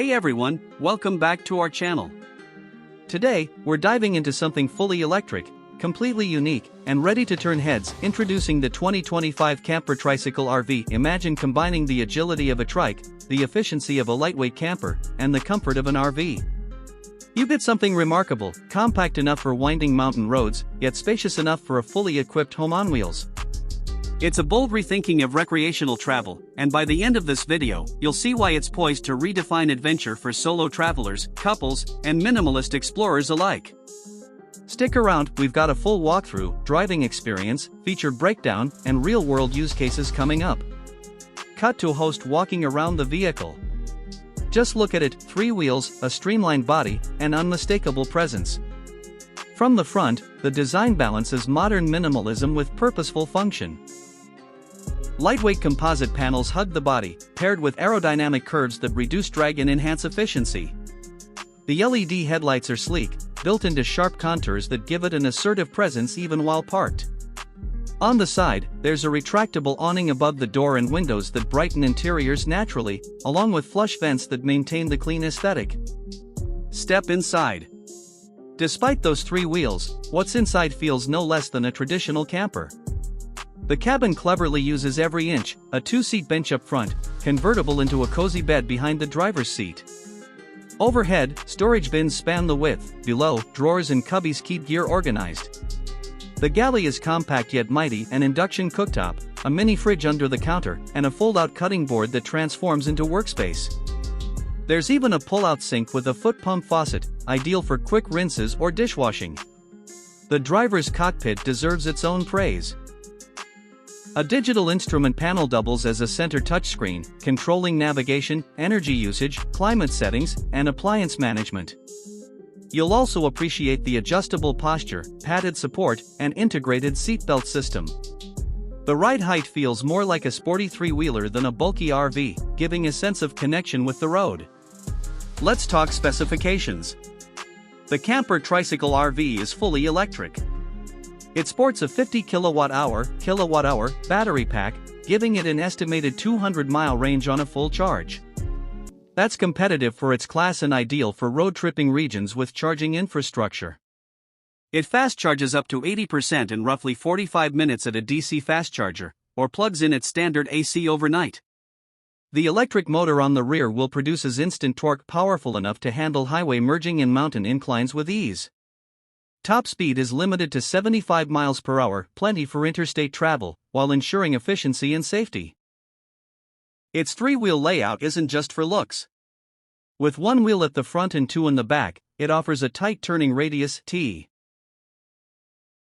Hey everyone, welcome back to our channel. Today, we're diving into something fully electric, completely unique, and ready to turn heads. Introducing the 2025 Camper Tricycle RV. Imagine combining the agility of a trike, the efficiency of a lightweight camper, and the comfort of an RV. You get something remarkable, compact enough for winding mountain roads, yet spacious enough for a fully equipped home on wheels. It's a bold rethinking of recreational travel, and by the end of this video, you'll see why it's poised to redefine adventure for solo travelers, couples, and minimalist explorers alike. Stick around, we've got a full walkthrough, driving experience, featured breakdown, and real-world use cases coming up. Cut to host walking around the vehicle. Just look at it, 3 wheels, a streamlined body, and unmistakable presence. From the front, the design balances modern minimalism with purposeful function. Lightweight composite panels hug the body, paired with aerodynamic curves that reduce drag and enhance efficiency. The LED headlights are sleek, built into sharp contours that give it an assertive presence even while parked. On the side, there's a retractable awning above the door and windows that brighten interiors naturally, along with flush vents that maintain the clean aesthetic. Step inside. Despite those 3 wheels, what's inside feels no less than a traditional camper. The cabin cleverly uses every inch, a 2-seat bench up front, convertible into a cozy bed behind the driver's seat. Overhead, storage bins span the width, below, drawers and cubbies keep gear organized. The galley is compact yet mighty, an induction cooktop, a mini fridge under the counter, and a fold-out cutting board that transforms into workspace. There's even a pull-out sink with a foot pump faucet, ideal for quick rinses or dishwashing. The driver's cockpit deserves its own praise. A digital instrument panel doubles as a center touchscreen, controlling navigation, energy usage, climate settings, and appliance management. You'll also appreciate the adjustable posture, padded support, and integrated seatbelt system. The ride height feels more like a sporty 3-wheeler than a bulky RV, giving a sense of connection with the road. Let's talk specifications. The Camper Tricycle RV is fully electric. It sports a 50 kilowatt-hour battery pack, giving it an estimated 200-mile range on a full charge. That's competitive for its class and ideal for road-tripping regions with charging infrastructure. It fast charges up to 80% in roughly 45 minutes at a DC fast charger, or plugs in its standard AC overnight. The electric motor on the rear will produce instant torque powerful enough to handle highway merging and mountain inclines with ease. Top speed is limited to 75 miles per hour, plenty for interstate travel, while ensuring efficiency and safety. Its 3-wheel layout isn't just for looks. With 1 wheel at the front and 2 in the back, it offers a tight turning radius (T).